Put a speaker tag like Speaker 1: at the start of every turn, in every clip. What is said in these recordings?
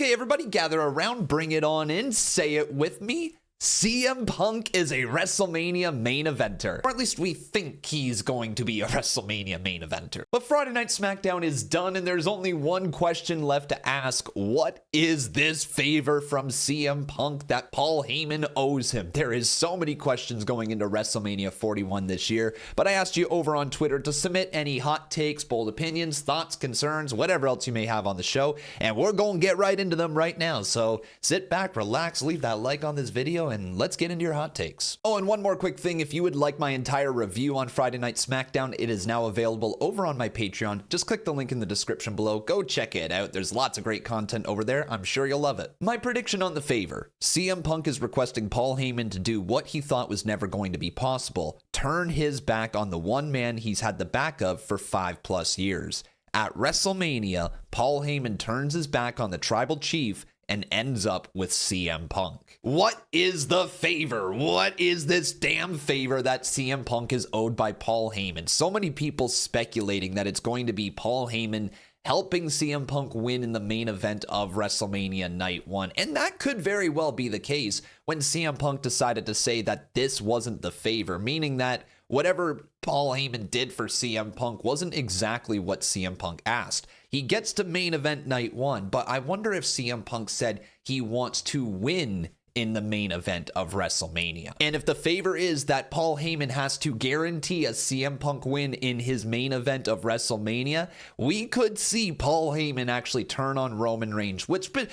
Speaker 1: Okay, everybody gather around, bring it on in, say it with me. CM Punk is a WrestleMania main eventer. Or at least we think he's going to be a WrestleMania main eventer. But Friday Night SmackDown is done and there's only one question left to ask. What is this favor from CM Punk that Paul Heyman owes him? There is so many questions going into WrestleMania 41 this year, but I asked you over on Twitter to submit any hot takes, bold opinions, thoughts, concerns, whatever else you may have on the show, and we're going to get right into them right now. So sit back, relax, leave that like on this video, and let's get into your hot takes. Oh, and one more quick thing. If you would like my entire review on Friday Night SmackDown, it is now available over on my Patreon. Just click the link in the description below. Go check it out. There's lots of great content over there. I'm sure you'll love it. My prediction on the favor. CM Punk is requesting Paul Heyman to do what he thought was never going to be possible. Turn his back on the one man he's had the back of for 5+ years. At WrestleMania, Paul Heyman turns his back on the tribal chief and ends up with CM Punk. What is the favor? What is this damn favor that CM Punk is owed by Paul Heyman? So many people speculating that it's going to be Paul Heyman helping CM Punk win in the main event of WrestleMania Night 1. And that could very well be the case when CM Punk decided to say that this wasn't the favor, meaning that whatever Paul Heyman did for CM Punk wasn't exactly what CM Punk asked. He gets to main event Night 1, but I wonder if CM Punk said he wants to win in the main event of WrestleMania. And if the favor is that Paul Heyman has to guarantee a CM Punk win in his main event of WrestleMania, we could see Paul Heyman actually turn on Roman Reigns, which, by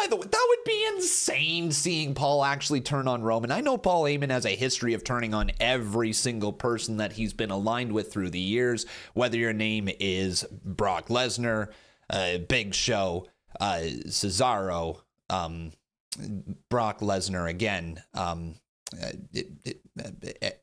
Speaker 1: the way, that would be insane seeing Paul actually turn on Roman. I know Paul Heyman has a history of turning on every single person that he's been aligned with through the years, whether your name is Brock Lesnar, Big Show, Cesaro, Brock Lesnar again,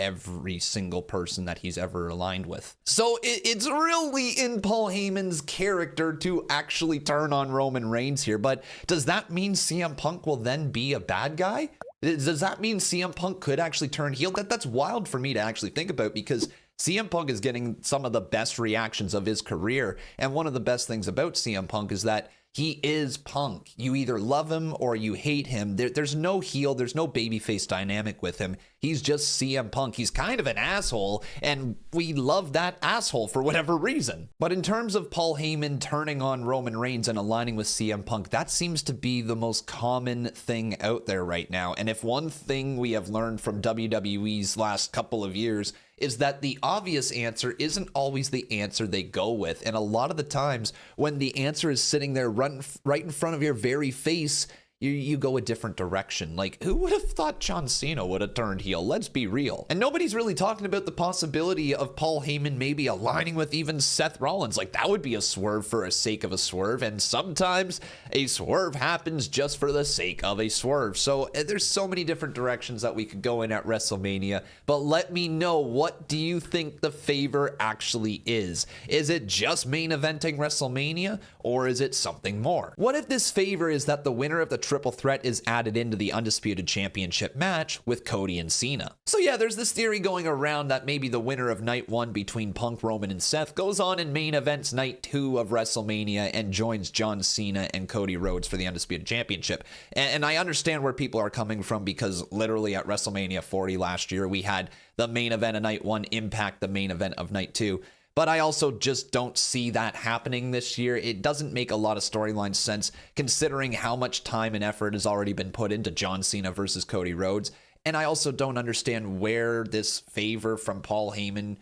Speaker 1: every single person that he's ever aligned with. So it's really in Paul Heyman's character to actually turn on Roman Reigns here. But does that mean CM Punk will then be a bad guy? Does that mean CM Punk could actually turn heel? That's wild for me to actually think about, because CM Punk is getting some of the best reactions of his career. And one of the best things about CM Punk is that he is Punk. You either love him or you hate him. There's no heel. There's no babyface dynamic with him. He's just CM Punk. He's kind of an asshole, and we love that asshole for whatever reason. But in terms of Paul Heyman turning on Roman Reigns and aligning with CM Punk, that seems to be the most common thing out there right now. And if one thing we have learned from WWE's last couple of years is that the obvious answer isn't always the answer they go with. And a lot of the times when the answer is sitting there right in front of your very face, you go a different direction. Like, who would have thought John Cena would have turned heel? Let's be real. And nobody's really talking about the possibility of Paul Heyman maybe aligning with even Seth Rollins. Like, that would be a swerve for the sake of a swerve. And sometimes a swerve happens just for the sake of a swerve. So there's so many different directions that we could go in at WrestleMania. But let me know, what do you think the favor actually is? Is it just main eventing WrestleMania, or is it something more? What if this favor is that the winner of the triple threat is added into the Undisputed Championship match with Cody and Cena? So yeah, there's this theory going around that maybe the winner of Night 1 between Punk, Roman, and Seth goes on in main events Night 2 of WrestleMania and joins John Cena and Cody Rhodes for the Undisputed Championship. And I understand where people are coming from, because literally at WrestleMania 40 last year, we had the main event of Night 1 impact the main event of Night 2. But I also just don't see that happening this year. It doesn't make a lot of storyline sense considering how much time and effort has already been put into John Cena versus Cody Rhodes. And I also don't understand where this favor from Paul Heyman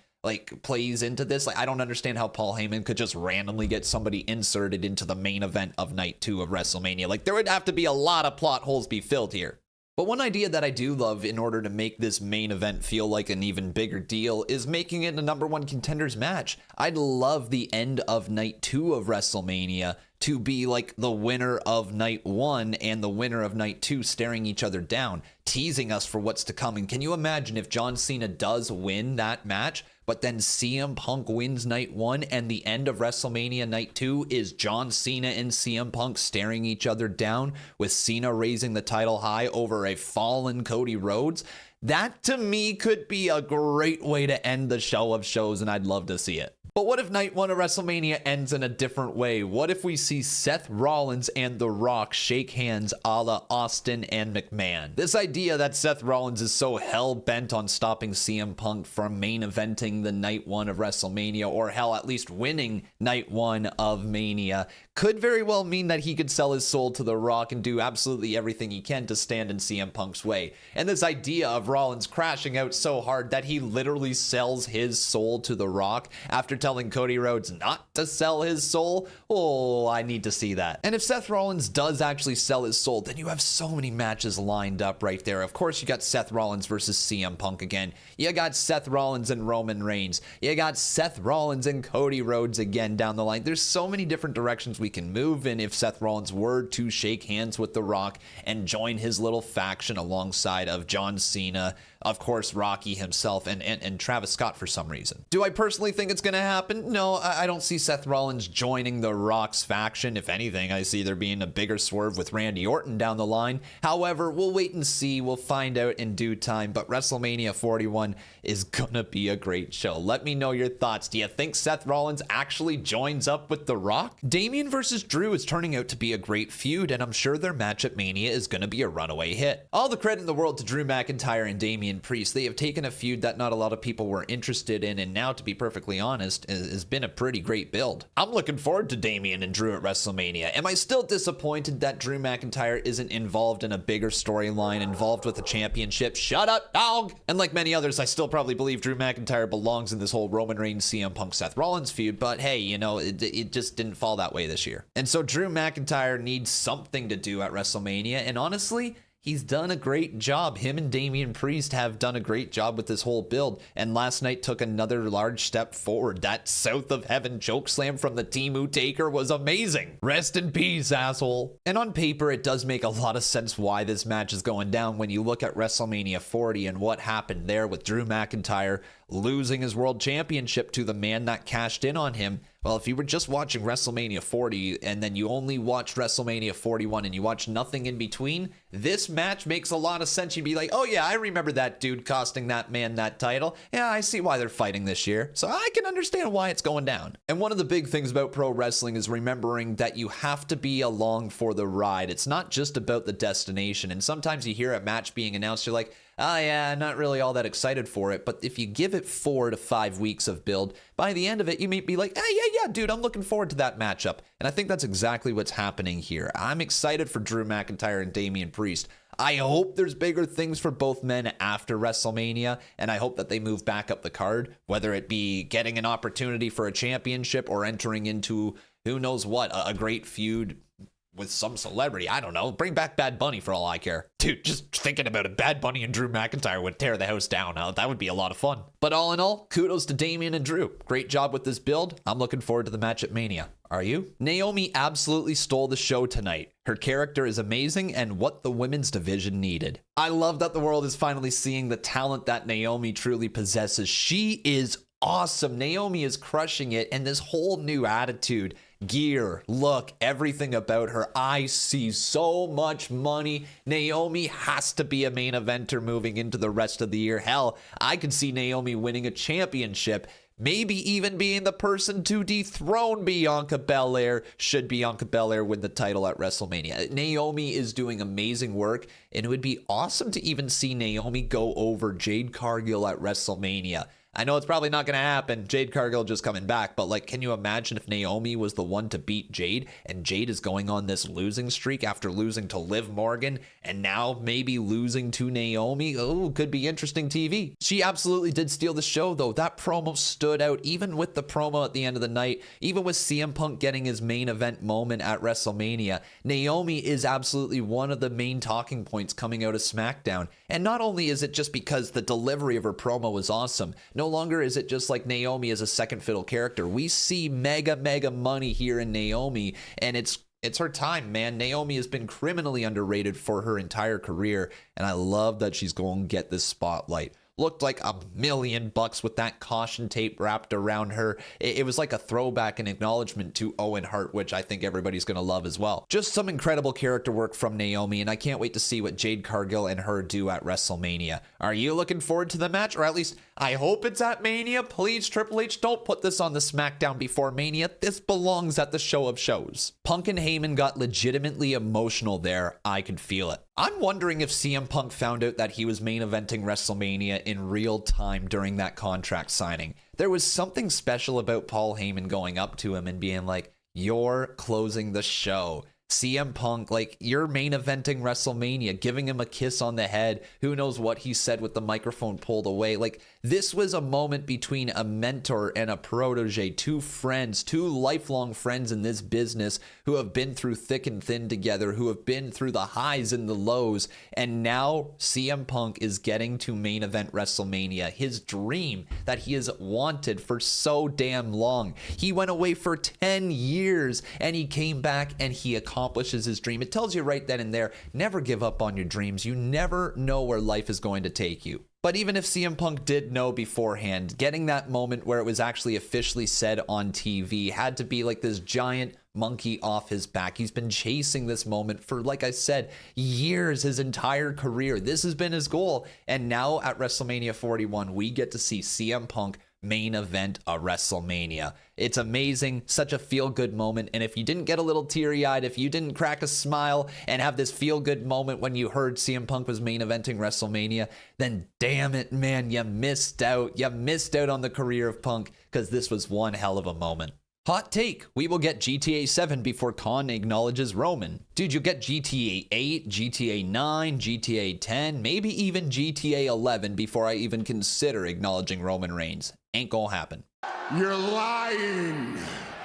Speaker 1: plays into this. I don't understand how Paul Heyman could just randomly get somebody inserted into the main event of Night 2 of WrestleMania. There would have to be a lot of plot holes be filled here. But one idea that I do love in order to make this main event feel like an even bigger deal is making it a #1 contenders match. I'd love the end of Night 2 of WrestleMania to be like the winner of Night 1 and the winner of Night 2 staring each other down, teasing us for what's to come. And can you imagine if John Cena does win that match, but then CM Punk wins Night 1 and the end of WrestleMania Night 2 is John Cena and CM Punk staring each other down with Cena raising the title high over a fallen Cody Rhodes? That to me could be a great way to end the show of shows, and I'd love to see it. But what if night one of WrestleMania ends in a different way? What if we see Seth Rollins and The Rock shake hands a la Austin and McMahon? This idea that Seth Rollins is so hell-bent on stopping CM Punk from main eventing the night one of WrestleMania, or hell, at least winning night one of Mania, could very well mean that he could sell his soul to The Rock and do absolutely everything he can to stand in CM Punk's way. And this idea of Rollins crashing out so hard that he literally sells his soul to The Rock after telling Cody Rhodes not to sell his soul, oh, I need to see that. And if Seth Rollins does actually sell his soul, then you have so many matches lined up right there. Of course, you got Seth Rollins versus CM Punk again. You got Seth Rollins and Roman Reigns. You got Seth Rollins and Cody Rhodes again down the line. There's so many different directions we can move in if Seth Rollins were to shake hands with The Rock and join his little faction alongside of John Cena, of course, Rocky himself, and Travis Scott for some reason. Do I personally think it's going to happen? No, I don't see Seth Rollins joining The Rock's faction. If anything, I see there being a bigger swerve with Randy Orton down the line. However, we'll wait and see. We'll find out in due time. But WrestleMania 41 is going to be a great show. Let me know your thoughts. Do you think Seth Rollins actually joins up with The Rock? Damian versus Drew is turning out to be a great feud, and I'm sure their match at Mania is going to be a runaway hit. All the credit in the world to Drew McIntyre and Damian Priest. They have taken a feud that not a lot of people were interested in, and now, to be perfectly honest, has been a pretty great build. I'm looking forward to Damian and Drew at WrestleMania. Am I still disappointed that Drew McIntyre isn't involved in a bigger storyline, involved with the championship? Shut up, dog! And like many others, I still probably believe Drew McIntyre belongs in this whole Roman Reigns, CM Punk, Seth Rollins feud, but hey, you know, it just didn't fall that way this year. And so Drew McIntyre needs something to do at WrestleMania, and honestly, he's done a great job. Him and Damian Priest have done a great job with this whole build, and last night took another large step forward. That South of Heaven chokeslam from the Timu Taker was amazing. Rest in peace, asshole. And on paper, it does make a lot of sense why this match is going down when you look at WrestleMania 40 and what happened there with Drew McIntyre losing his world championship to the man that cashed in on him. Well, if you were just watching WrestleMania 40 and then you only watched WrestleMania 41 and you watch nothing in between, this match makes a lot of sense. You'd be like, oh yeah, I remember that dude costing that man that title. Yeah, I see why they're fighting this year. So I can understand why it's going down. And one of the big things about pro wrestling is remembering that you have to be along for the ride. It's not just about the destination. And sometimes you hear a match being announced, you're like, oh yeah, not really all that excited for it. But if you give it 4 to 5 weeks of build, by the end of it, you may be like, hey, yeah, dude, I'm looking forward to that matchup. And I think that's exactly what's happening here. I'm excited for Drew McIntyre and Damian Priest. I hope there's bigger things for both men after WrestleMania, and I hope that they move back up the card, whether it be getting an opportunity for a championship or entering into who knows what, a great feud with some celebrity. I don't know. Bring back Bad Bunny for all I care. Dude, just thinking about it, Bad Bunny and Drew McIntyre would tear the house down. That would be a lot of fun. But all in all, kudos to Damian and Drew. Great job with this build. I'm looking forward to the match at Mania. Are you? Naomi absolutely stole the show tonight. Her character is amazing and what the women's division needed. I love that the world is finally seeing the talent that Naomi truly possesses. She is awesome. Naomi is crushing it, and this whole new attitude, gear, look, everything about her. I see so much money. Naomi has to be a main eventer moving into the rest of the year. Hell, I could see Naomi winning a championship, maybe even being the person to dethrone Bianca Belair should Bianca Belair win the title at WrestleMania. Naomi is doing amazing work, and it would be awesome to even see Naomi go over Jade Cargill at WrestleMania. I know it's probably not going to happen. Jade Cargill just coming back. But, like, can you imagine if Naomi was the one to beat Jade and Jade is going on this losing streak after losing to Liv Morgan and now maybe losing to Naomi? Oh, could be interesting TV. She absolutely did steal the show, though. That promo stood out, even with the promo at the end of the night, even with CM Punk getting his main event moment at WrestleMania. Naomi is absolutely one of the main talking points coming out of SmackDown. And not only is it just because the delivery of her promo was awesome, no longer is it just like Naomi as a second fiddle character. We see mega money here in Naomi, and it's her time, man. Naomi has been criminally underrated for her entire career, and I love that she's going to get this spotlight. looked like $1,000,000 with that caution tape wrapped around her. It was like a throwback and acknowledgement to Owen Hart, which I think everybody's going to love as well. Just some incredible character work from Naomi, and I can't wait to see what Jade Cargill and her do at WrestleMania. Are you looking forward to the match? Or at least, I hope it's at Mania. Please, Triple H, don't put this on the SmackDown before Mania. This belongs at the show of shows. Punk and Heyman got legitimately emotional there. I could feel it. I'm wondering if CM Punk found out that he was main eventing WrestleMania in real time during that contract signing. There was something special about Paul Heyman going up to him and being like, "You're closing the show." CM Punk, like, you're main eventing WrestleMania, giving him a kiss on the head. Who knows what he said with the microphone pulled away. Like, this was a moment between a mentor and a protege, two friends, two lifelong friends in this business who have been through thick and thin together, who have been through the highs and the lows. And now CM Punk is getting to main event WrestleMania, his dream that he has wanted for so damn long. He went away for 10 years and he came back and he accomplishes his dream. It tells you right then and there, never give up on your dreams. You never know where life is going to take you. But even if CM Punk did know beforehand, getting that moment where it was actually officially said on TV had to be like this giant monkey off his back. He's been chasing this moment for, like I said, years, his entire career. This has been his goal. And now at WrestleMania 41, we get to see CM Punk main event a WrestleMania. It's amazing, such a feel-good moment. And if you didn't get a little teary-eyed, if you didn't crack a smile and have this feel-good moment when you heard CM Punk was main eventing WrestleMania, then damn it, man, you missed out. You missed out on the career of Punk, because this was one hell of a moment. Hot take, we will get GTA 7 before Khan acknowledges Roman. Dude, you'll get GTA 8, GTA 9, GTA 10, maybe even GTA 11 before I even consider acknowledging Roman Reigns. Ain't gonna happen.
Speaker 2: You're lying.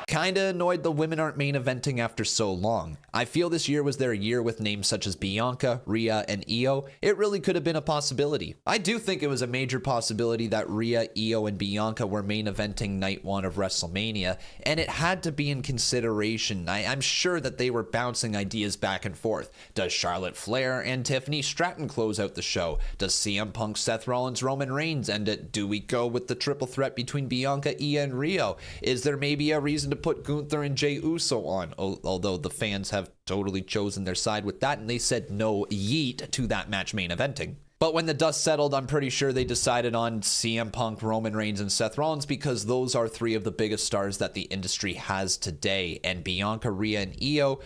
Speaker 1: Kinda annoyed the women aren't main eventing after so long. I feel this year was their year with names such as Bianca, Rhea, and Io. It really could have been a possibility. I do think it was a major possibility that Rhea, Io, and Bianca were main eventing night one of WrestleMania, and it had to be in consideration. I'm sure that they were bouncing ideas back and forth. Does Charlotte Flair and Tiffany Stratton close out the show? Does CM Punk, Seth Rollins, Roman Reigns end it? Do we go with the triple threat between Bianca, Io, and Rio? Is there maybe a reason to put Gunther and Jey Uso on, although the fans have totally chosen their side with that, and they said no yeet to that match main eventing. But when the dust settled, I'm pretty sure they decided on CM Punk, Roman Reigns, and Seth Rollins, because those are three of the biggest stars that the industry has today, and Bianca, Rhea, and Io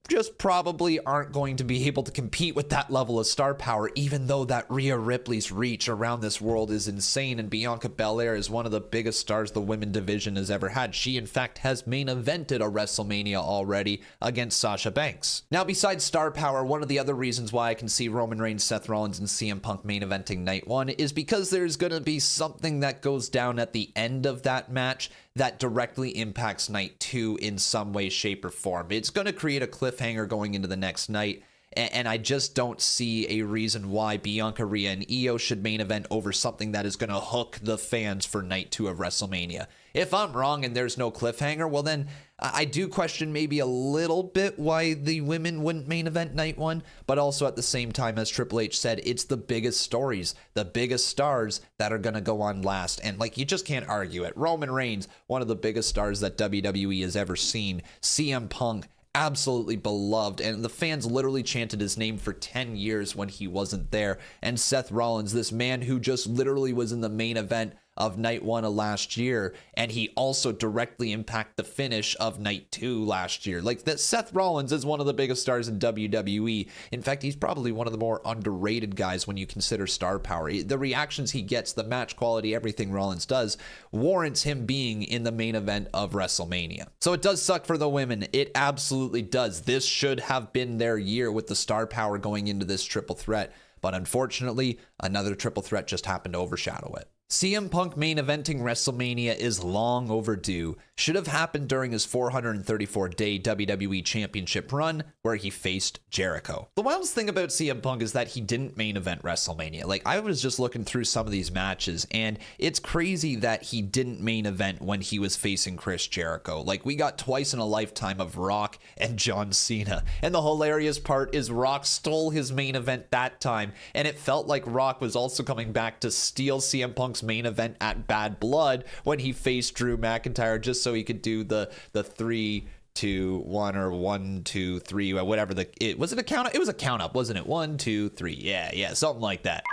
Speaker 1: just probably aren't going to be able to compete with that level of star power, even though that Rhea Ripley's reach around this world is insane, and Bianca Belair is one of the biggest stars the women division has ever had. She, in fact, has main evented a WrestleMania already against Sasha Banks. Now, besides star power, one of the other reasons why I can see Roman Reigns, Seth Rollins, and CM Punk main eventing night one is because there's going to be something that goes down at the end of that match that directly impacts night two in some way, shape, or form. It's going to create a cliffhanger going into the next night, and I just don't see a reason why Bianca, Rhea, and Io should main event over something that is going to hook the fans for night two of WrestleMania. If I'm wrong and there's no cliffhanger, well then I do question maybe a little bit why the women wouldn't main event night one, but also at the same time, as Triple H said, it's the biggest stories, the biggest stars that are going to go on last, and like, you just can't argue it. Roman Reigns, one of the biggest stars that WWE has ever seen. CM Punk, absolutely beloved, and the fans literally chanted his name for 10 years when he wasn't there. And Seth Rollins, this man who just literally was in the main event of night one of last year, and he also directly impacted the finish of night two last year. Like, that Seth Rollins is one of the biggest stars in WWE. In fact, he's probably one of the more underrated guys when you consider star power. The reactions he gets, the match quality, everything Rollins does warrants him being in the main event of WrestleMania. So it does suck for the women. It absolutely does. This should have been their year with the star power going into this triple threat. But unfortunately, another triple threat just happened to overshadow it. CM Punk main eventing WrestleMania is long overdue. Should have happened during his 434-day WWE Championship run, where he faced Jericho. The wildest thing about CM Punk is that he didn't main event WrestleMania. Like, I was just looking through some of these matches, and it's crazy that he didn't main event when he was facing Chris Jericho. Like, we got twice in a lifetime of Rock and John Cena. And the hilarious part is Rock stole his main event that time, and it felt like Rock was also coming back to steal CM Punk's main event at Bad Blood when he faced Drew McIntyre, just so he could do the 3, 2, 1 or 1, 2, 3, whatever was it a count up? It was a count up, wasn't it? 1, 2, 3. Yeah, something like that.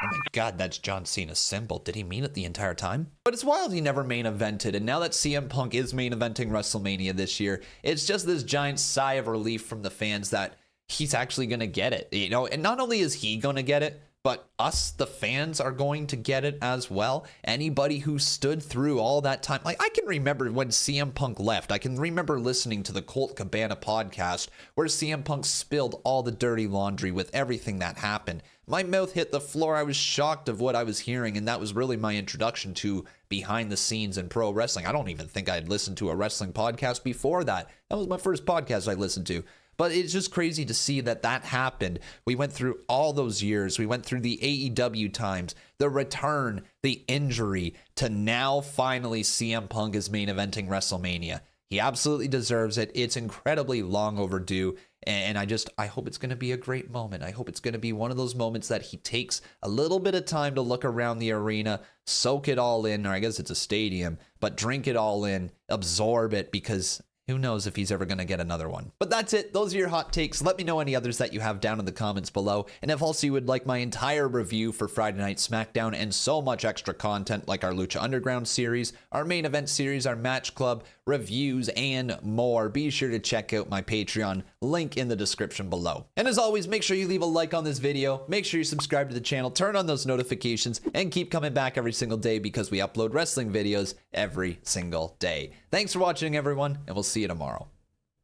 Speaker 1: Oh my God, that's John Cena's symbol. Did he mean it the entire time? But it's wild he never main evented, and now that CM Punk is main eventing WrestleMania this year, it's just this giant sigh of relief from the fans that he's actually gonna get it, you know. And not only is he gonna get it, but us, the fans, are going to get it as well. Anybody who stood through all that time. Like, I can remember when CM Punk left. I can remember listening to the Colt Cabana podcast where CM Punk spilled all the dirty laundry with everything that happened. My mouth hit the floor. I was shocked of what I was hearing, and that was really my introduction to behind the scenes in pro wrestling. I don't even think I'd listened to a wrestling podcast before that. That was my first podcast I listened to. But it's just crazy to see that happened. We went through all those years. We went through the AEW times, the return, the injury, to now finally CM Punk is main eventing WrestleMania. He absolutely deserves it. It's incredibly long overdue. And I hope it's going to be a great moment. I hope it's going to be one of those moments that he takes a little bit of time to look around the arena, soak it all in, or I guess it's a stadium, but drink it all in, absorb it, because who knows if he's ever going to get another one. But that's it. Those are your hot takes. Let me know any others that you have down in the comments below. And if also you would like my entire review for Friday Night Smackdown and so much extra content like our Lucha Underground series, our main event series, our match club, reviews, and more, be sure to check out my Patreon, link in the description below. And as always, make sure you leave a like on this video, make sure you subscribe to the channel, turn on those notifications, and keep coming back every single day because we upload wrestling videos every single day. Thanks for watching, everyone, and we'll see you tomorrow.